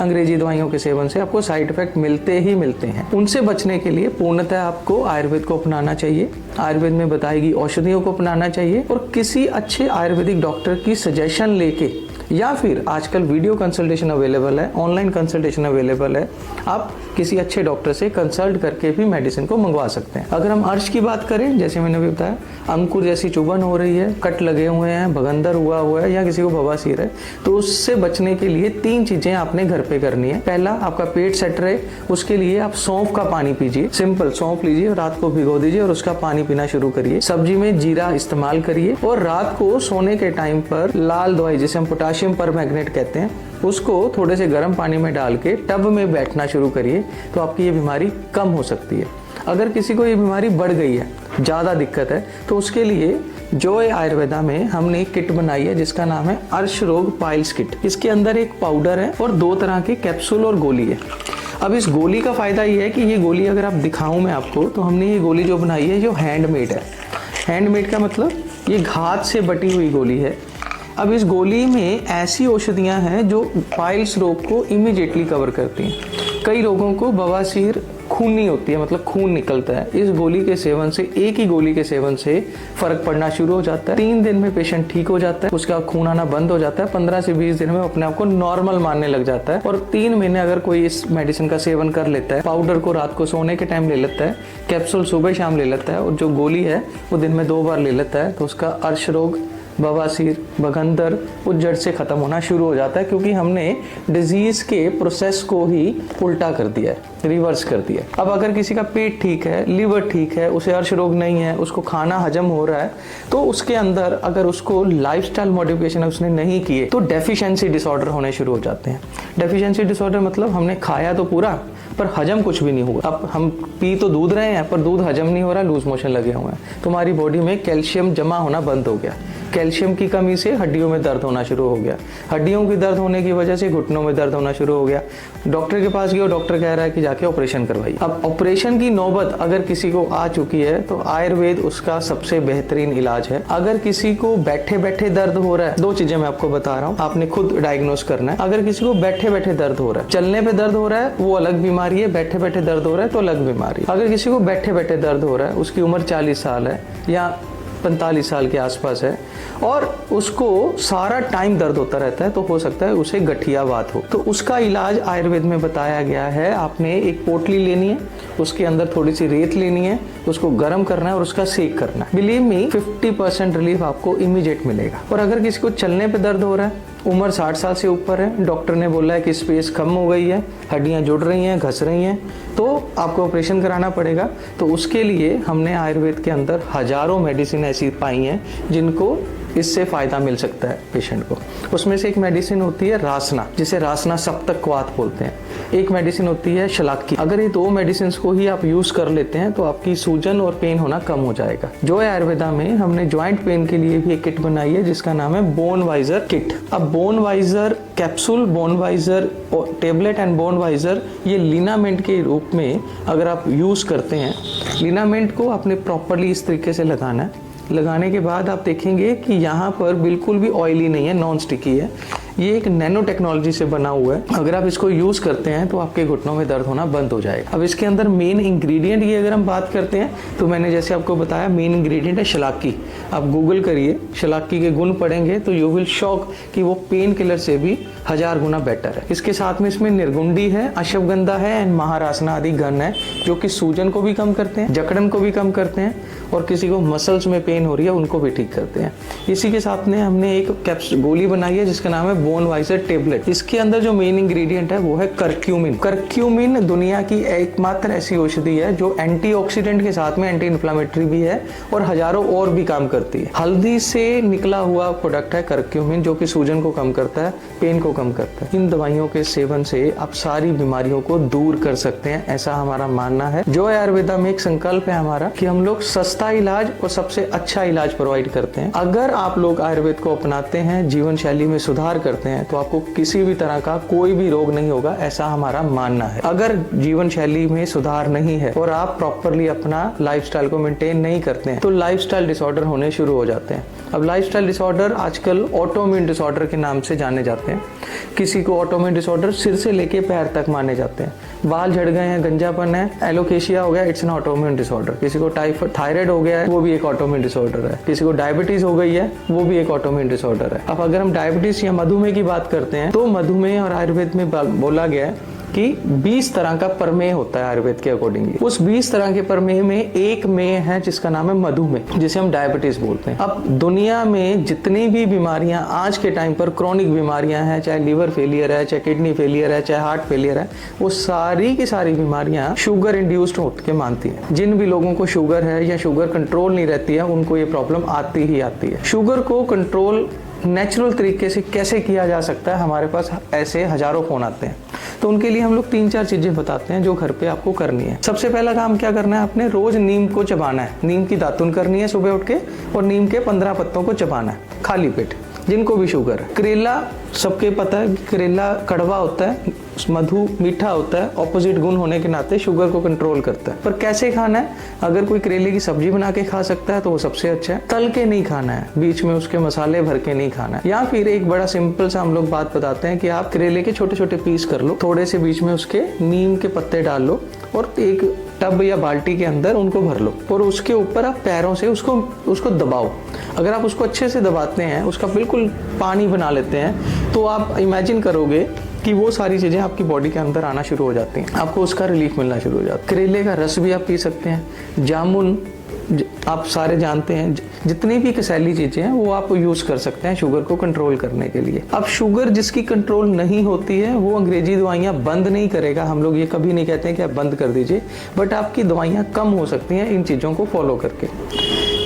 अंग्रेजी दवाइयों के सेवन से आपको साइड इफेक्ट मिलते ही मिलते हैं। उनसे बचने के लिए पूर्णतः आपको आयुर्वेद को अपनाना चाहिए, आयुर्वेद में बताई गई औषधियों को अपनाना चाहिए, और किसी अच्छे आयुर्वेदिक डॉक्टर की सजेशन लेके, या फिर आजकल वीडियो कंसल्टेशन अवेलेबल है, ऑनलाइन कंसल्टेशन अवेलेबल है, आप किसी अच्छे डॉक्टर से कंसल्ट करके भी मेडिसिन को मंगवा सकते हैं। अगर हम अर्श की बात करें, जैसे मैंने भी बताया, अंकुर जैसी चुभन हो रही है, कट लगे हुए हैं, भगंदर हुआ है, या किसी को बवासीर है, तो उससे बचने के लिए 3 चीजें आपने घर पे करनी है। पहला, आपका पेट सेट रहे, उसके लिए आप सौंफ का पानी पीजिए। सिंपल, सौंफ लीजिए, रात को भिगो दीजिए और उसका पानी पीना शुरू करिए। सब्जी में जीरा इस्तेमाल करिए, और रात को सोने के टाइम पर लाल दवाई, जिसे हम पोटाशियम परमैंगनेट कहते हैं, उसको थोड़े से गर्म पानी में डाल के टब में बैठना शुरू करिए, तो आपकी ये बीमारी कम हो सकती है। अगर किसी को ये बीमारी बढ़ गई है, ज़्यादा दिक्कत है, तो उसके लिए जॉय आयुर्वेदा में हमने एक किट बनाई है जिसका नाम है अर्श रोग पाइल्स किट। इसके अंदर एक पाउडर है और 2 तरह के कैप्सूल और गोली है। अब इस गोली का फायदा ये है कि ये गोली अगर आप दिखाऊं मैं आपको, तो हमने ये गोली जो बनाई है, जो हैंडमेड है। हैंडमेड का मतलब ये घात से बटी हुई गोली है। अब इस गोली में ऐसी औषधियां हैं जो पाइल्स रोग को इमीडिएटली कवर करती हैं। कई लोगों को बवासीर खूनी होती है, मतलब खून निकलता है। इस गोली के सेवन से, एक ही गोली के सेवन से फर्क पड़ना शुरू हो जाता है। 3 दिन में पेशेंट ठीक हो जाता है, उसका खून आना बंद हो जाता है। 15 से 20 दिन में अपने आप को नॉर्मल मानने लग जाता है। और 3 महीने अगर कोई इस मेडिसिन का सेवन कर लेता है, पाउडर को रात को सोने के टाइम ले लेता है, कैप्सूल सुबह शाम ले लेता है, और जो गोली है वो दिन में 2 बार ले लेता है, तो उसका अर्श रोग, बवासीर, भगंदर वो जड़ से खत्म होना शुरू हो जाता है, क्योंकि हमने डिजीज के प्रोसेस को ही उल्टा कर दिया है, रिवर्स कर दिया। अब अगर किसी का पेट ठीक है, लीवर ठीक है, उसे अर्श रोग नहीं है, उसको खाना हजम हो रहा है, तो उसके अंदर अगर उसको लाइफस्टाइल मॉडिफिकेशन उसने नहीं किए, तो डेफिशिएंसी डिसऑर्डर होने शुरू हो जाते हैं। डेफिशिएंसी डिसऑर्डर मतलब हमने खाया तो पूरा, पर हजम कुछ भी नहीं हुआ। अब हम पी तो दूध रहे हैं, पर दूध हजम नहीं हो रहा, लूज मोशन लगे हुए हैं, तुम्हारी बॉडी में कैल्शियम जमा होना बंद हो गया। कैल्शियम की कमी से हड्डियों में दर्द होना शुरू हो गया, हड्डियों की दर्द होने की वजह से घुटनों में दर्द होना शुरू हो गया। डॉक्टर के पास गए, डॉक्टर कह रहा है कि जाके ऑपरेशन करवाइए। अब ऑपरेशन की नौबत अगर किसी को आ चुकी है तो आयुर्वेद उसका सबसे बेहतरीन इलाज है। अगर किसी को बैठे बैठे दर्द हो रहा है, दो चीजें मैं आपको बता रहा हूँ, आपने खुद डायग्नोस करना है। अगर किसी को बैठे बैठे दर्द हो रहा है, चलने पे दर्द हो रहा है वो अलग बीमारी है, बैठे बैठे दर्द हो रहा है तो अलग बीमारी। अगर किसी को बैठे बैठे दर्द हो रहा है, उसकी उम्र 40 साल है या 45 साल के आसपास है और उसको सारा टाइम दर्द होता रहता है, तो हो सकता है उसे गठियावात हो। तो उसका इलाज आयुर्वेद में बताया गया है। आपने एक पोटली लेनी है, उसके अंदर थोड़ी सी रेत लेनी है, उसको गर्म करना है और उसका सेक करना है। बिलीव मी 50% रिलीफ आपको इमीडिएट मिलेगा। और अगर किसी को चलने पे दर्द हो रहा है, उम्र 60 साल से ऊपर है, डॉक्टर ने बोला है कि स्पेस कम हो गई है, हड्डियां जुड़ रही हैं, घस रही हैं, तो आपको ऑपरेशन कराना पड़ेगा। तो उसके लिए हमने आयुर्वेद के अंदर हजारों मेडिसिन ऐसी पाई हैं जिनको इससे फ़ायदा मिल सकता है पेशेंट को। उसमें से एक मेडिसिन होती है रासना, जिसे रासना सप्तक्वात बोलते हैं। एक मेडिसिन होती है शलाकी। अगर ये दो मेडिसिन को ही आप यूज़ कर लेते हैं तो आपकी सूजन और पेन होना कम हो जाएगा। जो आयुर्वेदा में हमने ज्वाइंट पेन के लिए भी एक किट बनाई है जिसका नाम है बोन वाइजर किट। अब Bone Wiser capsule, Bone Wiser tablet and Bone Wiser, ये लिनामेंट के रूप में अगर आप यूज़ करते हैं, लिनामेंट को आपने प्रॉपरली इस तरीके से लगाना है। लगाने के बाद आप देखेंगे कि यहाँ पर बिल्कुल भी ऑयली नहीं है, नॉन स्टिकी है। ये एक नैनो टेक्नोलॉजी से बना हुआ है। अगर आप इसको यूज़ करते हैं तो आपके घुटनों में दर्द होना बंद हो जाएगा। अब इसके अंदर मेन इंग्रेडिएंट की अगर हम बात करते हैं तो मैंने जैसे आपको बताया मेन इंग्रेडिएंट है शलाकी। आप गूगल करिए, शलाकी के गुण पढ़ेंगे तो यू विल शॉक कि वो पेन किलर से भी 1000 गुना बेटर है। इसके साथ में इसमें निर्गुंडी है, अश्वगंधा है एंड महारासना आदि गण है जो कि सूजन को भी कम करते हैं, जकड़न को भी कम करते हैं और किसी को मसल्स में पेन हो रही है उनको भी ठीक करते हैं। इसी के साथ में हमने एक गोली बनाई है जिसका नाम है बोन वाइजर टेबलेट। इसके अंदर जो मेन इंग्रेडिएंट है वो है करक्यूमिन। करक्यूमिन दुनिया की एकमात्र ऐसी औषधि है जो एंटीऑक्सीडेंट के साथ में एंटी इन्फ्लेमेटरी भी है और हजारों और भी काम करती है। हल्दी से निकला हुआ प्रोडक्ट है करक्यूमिन जो कि सूजन को कम करता है, पेन को कम करता है। इन दवाइयों के सेवन से आप सारी बीमारियों को दूर कर सकते हैं, ऐसा हमारा मानना है। जो आयुर्वेदा में एक संकल्प है हमारा कि हम लोग सस्ता इलाज और सबसे अच्छा इलाज प्रोवाइड करते हैं। अगर आप लोग आयुर्वेद को अपनाते हैं, जीवन शैली में सुधार करते हैं तो आपको किसी भी तरह का कोई भी रोग नहीं होगा, ऐसा हमारा मानना है। अगर जीवन शैली में सुधार नहीं है और आप प्रॉपरली अपना लाइफस्टाइल को मेंटेन नहीं करते हैं तो लाइफस्टाइल डिसऑर्डर होने शुरू हो जाते हैं। अब लाइफस्टाइल डिसऑर्डर आजकल ऑटोइम्यून डिसऑर्डर के नाम से जाने जाते हैं। किसी को ऑटोइम्यून डिसऑर्डर सिर से लेके पैर तक माने जाते हैं। बाल झड़ गए हैं, गंजापन है, एलोकेशिया हो गया, इट्स एन ऑटोइम्यून डिसऑर्डर। किसी को थायराइड हो गया है, वो भी एक ऑटोइम्यून डिसऑर्डर है। किसी को डायबिटीज हो गई है, वो भी एक ऑटोइम्यून डिसऑर्डर है। अब अगर हम डायबिटीज या मधुमेह की बात करते हैं तो मधुमेह और आयुर्वेद में बोला गया है कि 20 तरह का प्रमेह होता है आयुर्वेद के अकॉर्डिंगली। उस 20 तरह के प्रमेह में एक मेह है जिसका नाम है मधुमेह, जिसे हम डायबिटीज बोलते हैं। अब दुनिया में जितनी भी बीमारियां आज के टाइम पर क्रोनिक बीमारियां हैं, चाहे लीवर फेलियर है, चाहे किडनी फेलियर है, चाहे हार्ट फेलियर है, वो सारी की सारी बीमारियां शुगर इंड्यूस्ड होकर मानती हैं। जिन भी लोगों को शुगर है या शुगर कंट्रोल नहीं रहती है उनको ये प्रॉब्लम आती ही आती है। शुगर को कंट्रोल नेचुरल तरीके से कैसे किया जा सकता है, हमारे पास ऐसे हजारों फोन आते हैं। तो उनके लिए हम लोग 3-4 चीजें बताते हैं जो घर पे आपको करनी है। सबसे पहला काम क्या करना है, आपने रोज नीम को चबाना है। नीम की दातुन करनी है सुबह उठ के और नीम के 15 पत्तों को चबाना है खाली पेट, जिनको भी शुगर है। करेला, सबके पता है कि करेला कड़वा होता है, मधु मीठा होता है, ऑपोजिट गुण होने के नाते शुगर को कंट्रोल करता है। पर कैसे खाना है, अगर कोई करेले की सब्जी बना के खा सकता है तो वो सबसे अच्छा है। तल के नहीं खाना है, बीच में उसके मसाले भर के नहीं खाना है। या फिर एक बड़ा सिंपल सा हम लोग बात बताते हैं कि आप करेले के छोटे छोटे पीस कर लो, थोड़े से बीच में उसके नीम के पत्ते डाल लो और एक टब या बाल्टी के अंदर उनको भर लो और उसके ऊपर आप पैरों से उसको दबाओ। अगर आप उसको अच्छे से दबाते हैं, उसका बिल्कुल पानी बना लेते हैं, तो आप इमेजिन करोगे कि वो सारी चीज़ें आपकी बॉडी के अंदर आना शुरू हो जाती हैं, आपको उसका रिलीफ मिलना शुरू हो जाता है। करेले का रस भी आप पी सकते हैं। जामुन आप सारे जानते हैं, जितनी भी कसैली चीज़ें हैं वो आप यूज़ कर सकते हैं शुगर को कंट्रोल करने के लिए। अब शुगर जिसकी कंट्रोल नहीं होती है वो अंग्रेजी दवाइयाँ बंद नहीं करेगा। हम लोग ये कभी नहीं कहते हैं कि आप बंद कर दीजिए, बट आपकी दवाइयाँ कम हो सकती हैं इन चीज़ों को फॉलो करके।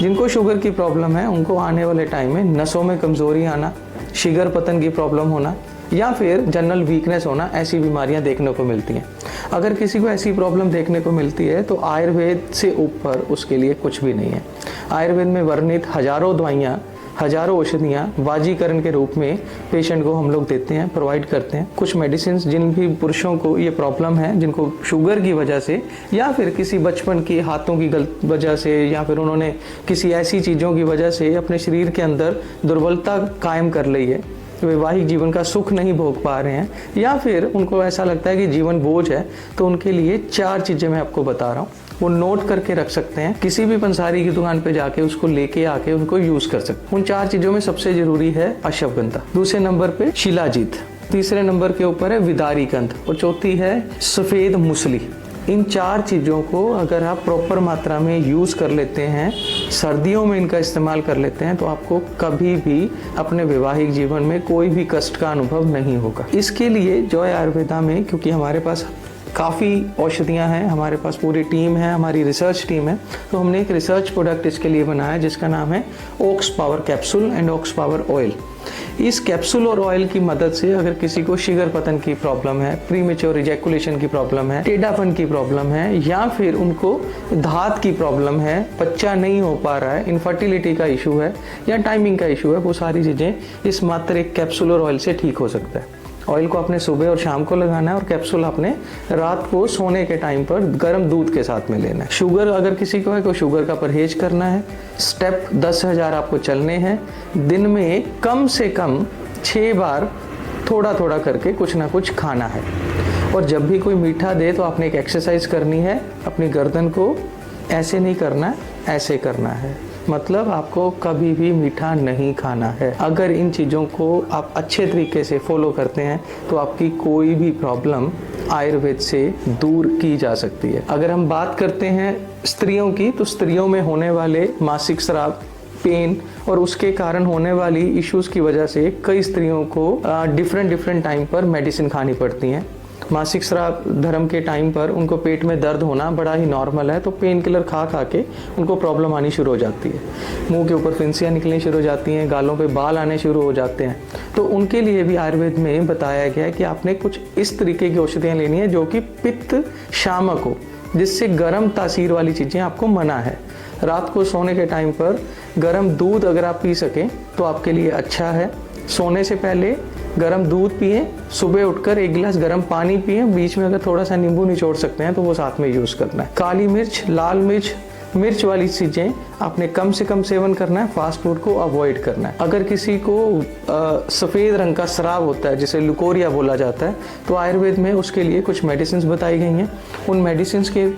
जिनको शुगर की प्रॉब्लम है उनको आने वाले टाइम में नसों में कमज़ोरी आना, शिगर पतन की प्रॉब्लम होना या फिर जनरल वीकनेस होना, ऐसी बीमारियां देखने को मिलती हैं। अगर किसी को ऐसी प्रॉब्लम देखने को मिलती है तो आयुर्वेद से ऊपर उसके लिए कुछ भी नहीं है। आयुर्वेद में वर्णित हजारों दवाइयाँ हजारों औषधियाँ वाजीकरण के रूप में पेशेंट को हम लोग देते हैं, प्रोवाइड करते हैं। कुछ मेडिसिन जिन भी पुरुषों को ये प्रॉब्लम है, जिनको शुगर की वजह से या फिर किसी बचपन की हाथों की गलत वजह से या फिर उन्होंने किसी ऐसी चीज़ों की वजह से अपने शरीर के अंदर दुर्बलता कायम कर ली है, वैवाहिक जीवन का सुख नहीं भोग पा रहे हैं, या फिर उनको ऐसा लगता है कि जीवन बोझ है, तो उनके लिए 4 चीज़ें मैं आपको बता रहा हूँ, वो नोट करके रख सकते हैं। किसी भी पंसारी की दुकान पे जाके उसको लेके आके उनको यूज कर सकते हैं। उन 4 चीजों में सबसे जरूरी है अश्वगंधा, दूसरे नंबर पे शिलाजीत, तीसरे नंबर के ऊपर है विदारी कंद और चौथी है सफेद मूसली। इन 4 चीज़ों को अगर आप प्रॉपर मात्रा में यूज़ कर लेते हैं, सर्दियों में इनका इस्तेमाल कर लेते हैं, तो आपको कभी भी अपने वैवाहिक जीवन में कोई भी कष्ट का अनुभव नहीं होगा। इसके लिए जॉय आयुर्वेदा में, क्योंकि हमारे पास काफ़ी औषधियाँ हैं, हमारे पास पूरी टीम है, हमारी रिसर्च टीम है, तो हमने एक रिसर्च प्रोडक्ट इसके लिए बनाया जिसका नाम है Oaks Power capsule and Oaks Power oil. इस कैप्सूल और ऑयल की मदद से अगर किसी को शिगर पतन की प्रॉब्लम है, प्रीमेच्योर इजैकुलेशन की प्रॉब्लम है, टेढ़ापन की प्रॉब्लम है, या फिर उनको धात की प्रॉब्लम है, बच्चा नहीं हो पा रहा है, इनफर्टिलिटी का इशू है या टाइमिंग का इशू है, वो सारी चीज़ें इस मात्र एक कैप्सूल और ऑयल से ठीक हो सकता है। ऑयल को आपने सुबह और शाम को लगाना है और कैप्सूल आपने रात को सोने के टाइम पर गर्म दूध के साथ में लेना है। शुगर अगर किसी को है तो शुगर का परहेज करना है। स्टेप 10,000 आपको चलने हैं। दिन में कम से कम 6 बार थोड़ा थोड़ा करके कुछ ना कुछ खाना है। और जब भी कोई मीठा दे तो आपने एक एक्सरसाइज करनी है, अपनी गर्दन को ऐसे नहीं करना है, ऐसे करना है, मतलब आपको कभी भी मीठा नहीं खाना है। अगर इन चीज़ों को आप अच्छे तरीके से फॉलो करते हैं तो आपकी कोई भी प्रॉब्लम आयुर्वेद से दूर की जा सकती है। अगर हम बात करते हैं स्त्रियों की, तो स्त्रियों में होने वाले मासिक स्राव, पेन और उसके कारण होने वाली इश्यूज़ की वजह से कई स्त्रियों को डिफरेंट टाइम पर मेडिसिन खानी पड़ती हैं। मासिक स्राव धर्म के टाइम पर उनको पेट में दर्द होना बड़ा ही नॉर्मल है, तो पेन किलर खा के उनको प्रॉब्लम आनी शुरू हो जाती है। मुंह के ऊपर फिंसियाँ निकलनी शुरू हो जाती हैं, गालों पे बाल आने शुरू हो जाते हैं। तो उनके लिए भी आयुर्वेद में बताया गया है कि आपने कुछ इस तरीके की औषधियाँ लेनी है जो कि पित्त शामक हो, जिससे गर्म तासीर वाली चीज़ें आपको मना है। रात को सोने के टाइम पर गर्म दूध अगर आप पी सकें तो आपके लिए अच्छा है। सोने से पहले गर्म दूध पिए, सुबह उठकर 1 गिलास गर्म पानी पिए, बीच में अगर थोड़ा सा नींबू निचोड़ सकते हैं तो वो साथ में यूज़ करना है। काली मिर्च, लाल मिर्च, मिर्च वाली चीज़ें आपने कम से कम सेवन करना है, फास्ट फूड को अवॉइड करना है। अगर किसी को सफ़ेद रंग का स्राव होता है जिसे लुकोरिया बोला जाता है, तो आयुर्वेद में उसके लिए कुछ मेडिसिन बताई गई हैं। उन मेडिसिन के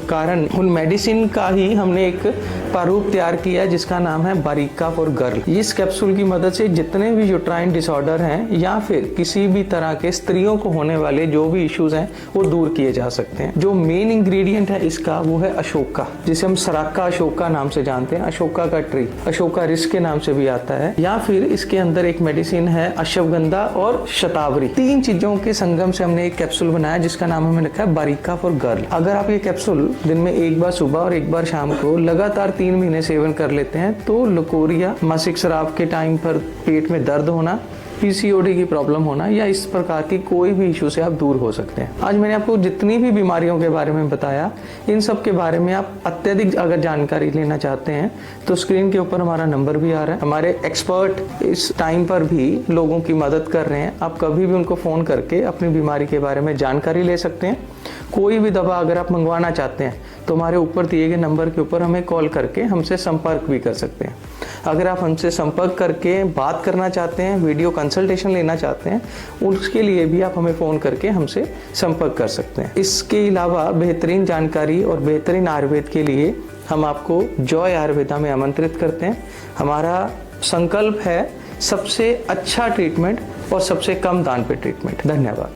कारण उन मेडिसिन का ही हमने एक प्रारूप तैयार किया है जिसका नाम है बारीका फॉर गर्ल। इस कैप्सूल की मदद से जितने भी यूट्राइन डिसऑर्डर हैं या फिर किसी भी तरह के स्त्रियों को होने वाले जो भी इश्यूज हैं वो दूर किए जा सकते हैं। जो मेन इंग्रेडिएंट है इसका वो है अशोका, जिसे हम सराका अशोका नाम से जानते हैं। अशोका का ट्री अशोका रिस्क के नाम से भी आता है। या फिर इसके अंदर एक मेडिसिन है अश्वगंधा और शतावरी। 3 चीजों के संगम से हमने एक कैप्सूल बनाया जिसका नाम हमने रखा है बारीका फॉर गर्ल। अगर आप ये कैप्सूल दिन में 1 बार सुबह और 1 बार शाम को लगातार 3 महीने सेवन कर लेते हैं तो लुकोरिया, मासिक स्राव के टाइम पर पेट में दर्द होना, पीसीओडी की प्रॉब्लम होना या इस प्रकार की कोई भी इशू से आप दूर हो सकते हैं। आज मैंने आपको जितनी भी बीमारियों के बारे में बताया, इन सब के बारे में आप अत्यधिक अगर जानकारी लेना चाहते हैं तो स्क्रीन के ऊपर हमारा नंबर भी आ रहा है। हमारे एक्सपर्ट इस टाइम पर भी लोगों की मदद कर रहे हैं। आप कभी भी उनको फ़ोन करके अपनी बीमारी के बारे में जानकारी ले सकते हैं। कोई भी दवा अगर आप मंगवाना चाहते हैं तो हमारे ऊपर दिए गए नंबर के ऊपर हमें कॉल करके हमसे संपर्क भी कर सकते हैं। अगर आप हमसे संपर्क करके बात करना चाहते हैं, वीडियो कंसल्टेशन लेना चाहते हैं, उसके लिए भी आप हमें फ़ोन करके हमसे संपर्क कर सकते हैं। इसके अलावा बेहतरीन जानकारी और बेहतरीन आयुर्वेद के लिए हम आपको जॉय आयुर्वेदा में आमंत्रित करते हैं। हमारा संकल्प है सबसे अच्छा ट्रीटमेंट और सबसे कम दाम पे ट्रीटमेंट। धन्यवाद।